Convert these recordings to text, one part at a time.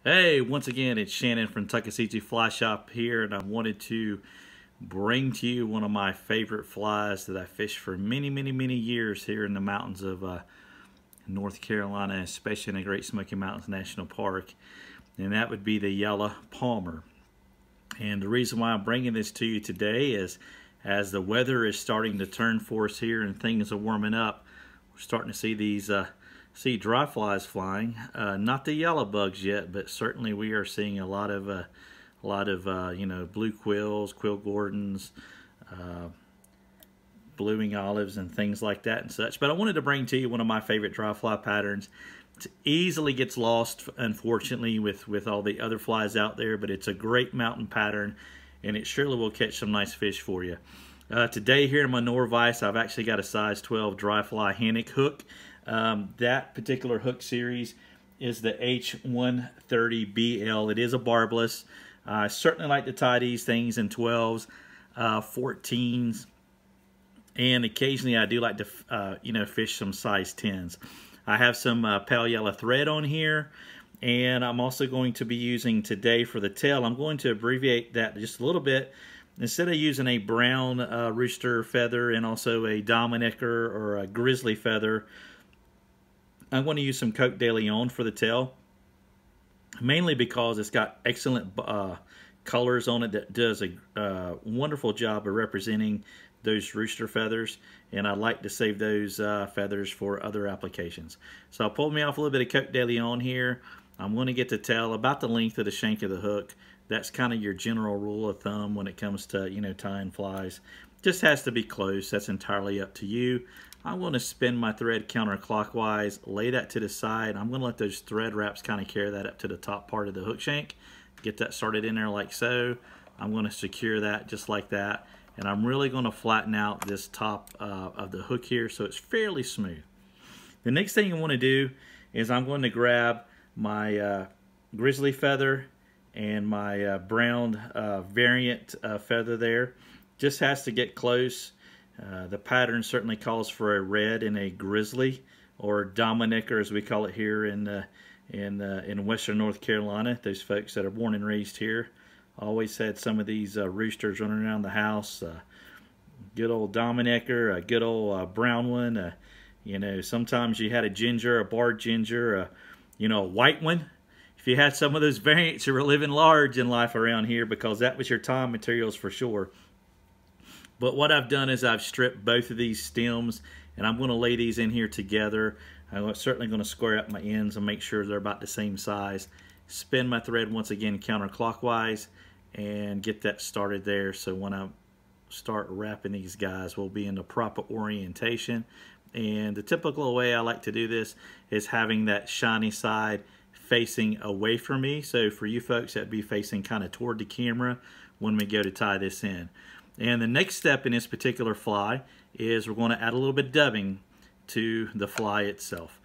Hey, once again, it's Shannon from Tuckaseegee Fly Shop here, and I wanted to bring to you one of my favorite flies that I fished for many years here in the mountains of North Carolina, especially in the Great Smoky Mountains National Park, and that would be the yellow palmer. And the reason why I'm bringing this to you today is as the weather is starting to turn for us here and things are warming up, we're starting to see these dry flies flying. Not the yellow bugs yet, but certainly we are seeing a lot of blue quills, quill gordons, blueing olives, and things like that and such. But I wanted to bring to you one of my favorite dry fly patterns. It easily gets lost, unfortunately, with all the other flies out there, but it's a great mountain pattern, and it surely will catch some nice fish for you. Today here in my Norvise, I've actually got a size 12 dry fly HANAK hook. That particular hook series is the H130BL. It is a barbless. I certainly like to tie these things in 12s, 14s, and occasionally I do like to fish some size 10s. I have some pale yellow thread on here, and I'm also going to be using today for the tail, I'm going to abbreviate that just a little bit. Instead of using a brown rooster feather and also a Dominicker or a grizzly feather, I'm going to use some Cote de Leon for the tail, mainly because it's got excellent colors on it that does a wonderful job of representing those rooster feathers, and I like to save those feathers for other applications. So I'll pull me off a little bit of Cote de Leon here. I'm going to get the tail about the length of the shank of the hook. That's kind of your general rule of thumb when it comes to tying flies. Just has to be close. That's entirely up to you. I'm going to spin my thread counterclockwise, lay that to the side. I'm going to let those thread wraps kind of carry that up to the top part of the hook shank. Get that started in there like so. I'm going to secure that just like that. And I'm really going to flatten out this top of the hook here so it's fairly smooth. The next thing you want to do is I'm going to grab my grizzly feather and my brown variant feather there. Just has to get close. The pattern certainly calls for a red and a grizzly, or Dominicker as we call it here in western North Carolina. Those folks that are born and raised here always had some of these roosters running around the house. Good old Dominicker, a good old brown one. Sometimes you had a ginger, a barred ginger, a white one. If you had some of those variants, you were living large in life around here because that was your time materials for sure. But what I've done is I've stripped both of these stems, and I'm going to lay these in here together. I'm certainly going to square up my ends and make sure they're about the same size. Spin my thread once again counterclockwise and get that started there. So when I start wrapping these guys, we'll be in the proper orientation. And the typical way I like to do this is having that shiny side facing away from me. So for you folks, that'd be facing kind of toward the camera when we go to tie this in. And the next step in this particular fly is we're going to add a little bit of dubbing to the fly itself.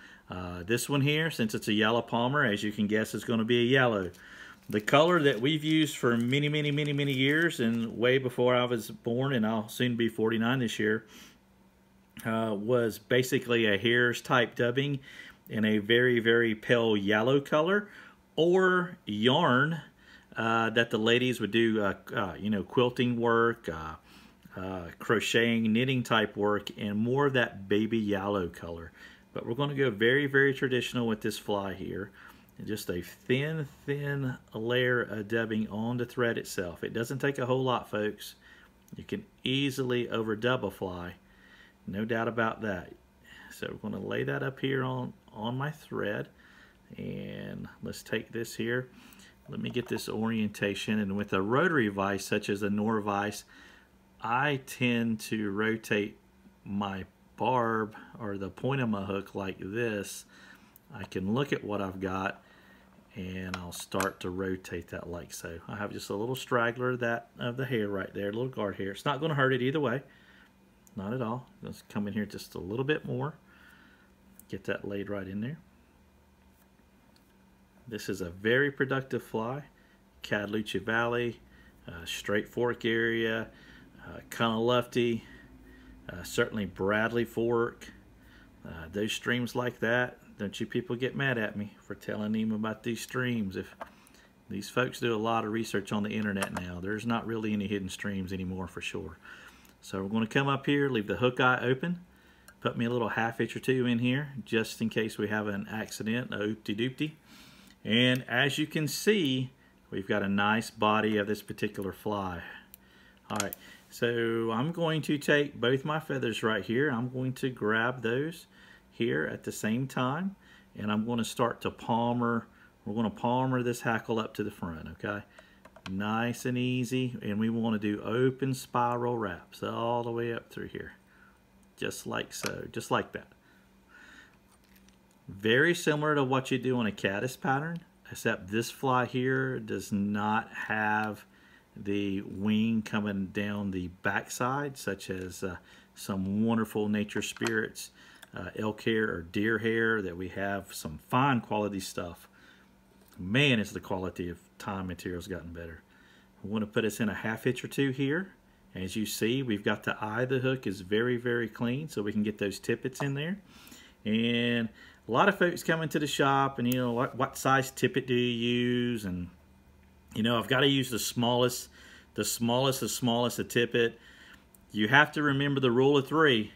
This one here, since it's a yellow palmer, as you can guess, is going to be a yellow. The color that we've used for many years, and way before I was born, and I'll soon be 49 this year, was basically a hares type dubbing in a very pale yellow color, or yarn that the ladies would do quilting work, crocheting, knitting type work, and more of that baby yellow color. But we're going to go very traditional with this fly here. And just a thin layer of dubbing on the thread itself. It doesn't take a whole lot, folks. You can easily overdub a fly, no doubt about that. So we're going to lay that up here on my thread, and let's take this here. Let me get this orientation, and with a rotary vise such as a Norvise, I tend to rotate my barb or the point of my hook like this. I can look at what I've got, and I'll start to rotate that like so. I have just a little straggler of the hair right there, a little guard hair. It's not going to hurt it either way, not at all. Let's come in here just a little bit more, get that laid right in there. This is a very productive fly. Cataloosa Valley, Straight Fork area, Lufty, certainly Bradley Fork. Those streams like that, don't you people get mad at me for telling him about these streams. If these folks do a lot of research on the internet now, there's not really any hidden streams anymore for sure. So we're going to come up here, leave the hook eye open, put me a little half inch or two in here just in case we have an accident, a oopty-doopty. And as you can see, we've got a nice body of this particular fly. All right, so I'm going to take both my feathers right here. I'm going to grab those here at the same time, and I'm going to start to palmer. We're going to palmer this hackle up to the front, okay? Nice and easy, and we want to do open spiral wraps all the way up through here. Just like so, just like that. Very similar to what you do on a caddis pattern, except this fly here does not have the wing coming down the backside, such as some wonderful nature spirits, elk hair or deer hair that we have, some fine quality stuff. Man, is the quality of time materials gotten better. I want to put us in a half inch or two here. As you see, we've got the eye of the hook is very, very clean, so we can get those tippets in there. And a lot of folks come into the shop and, you know, what size tippet do you use? And, you know, I've got to use the smallest a tippet. You have to remember the rule of 3.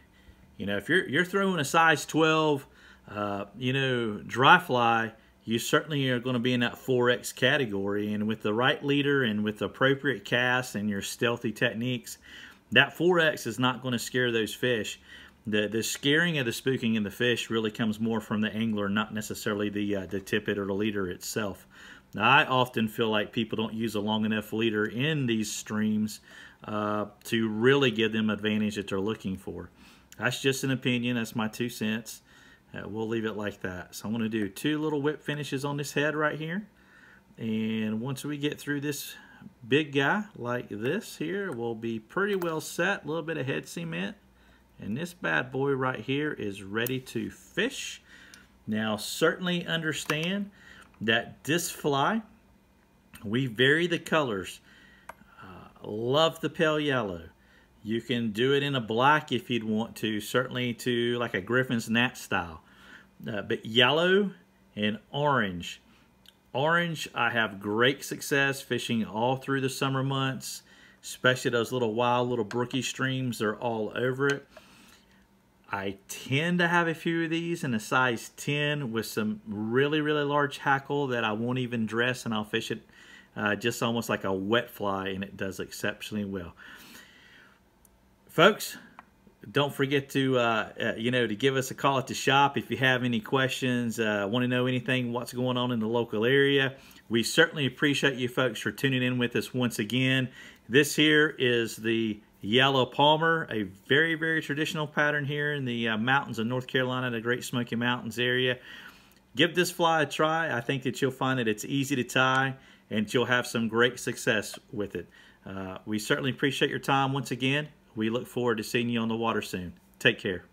You know, if you're throwing a size 12, you know, dry fly, you certainly are going to be in that 4X category, and with the right leader and with appropriate casts and your stealthy techniques, that 4X is not going to scare those fish. The scaring of the spooking in the fish really comes more from the angler, not necessarily the tippet or the leader itself. Now, I often feel like people don't use a long enough leader in these streams to really give them advantage that they're looking for. That's just an opinion. That's my 2 cents. We'll leave it like that. So I'm going to do 2 little whip finishes on this head right here. And once we get through this big guy like this here, we'll be pretty well set. A little bit of head cement. And this bad boy right here is ready to fish. Now, certainly understand that this fly, we vary the colors. Love the pale yellow. You can do it in a black if you'd want to, certainly to like a Griffin's Gnat style. But yellow and orange. Orange, I have great success fishing all through the summer months, especially those little wild little brookie streams. They're all over it. I tend to have a few of these in a size 10 with some really, really large hackle that I won't even dress, and I'll fish it just almost like a wet fly, and it does exceptionally well. Folks, don't forget to you know, to give us a call at the shop if you have any questions, want to know anything, what's going on in the local area. We certainly appreciate you folks for tuning in with us once again. This here is the yellow palmer, a very, very traditional pattern here in the mountains of North Carolina, the Great Smoky Mountains area. Give this fly a try. I think that you'll find that it's easy to tie and you'll have some great success with it. We certainly appreciate your time once again. We look forward to seeing you on the water soon. Take care.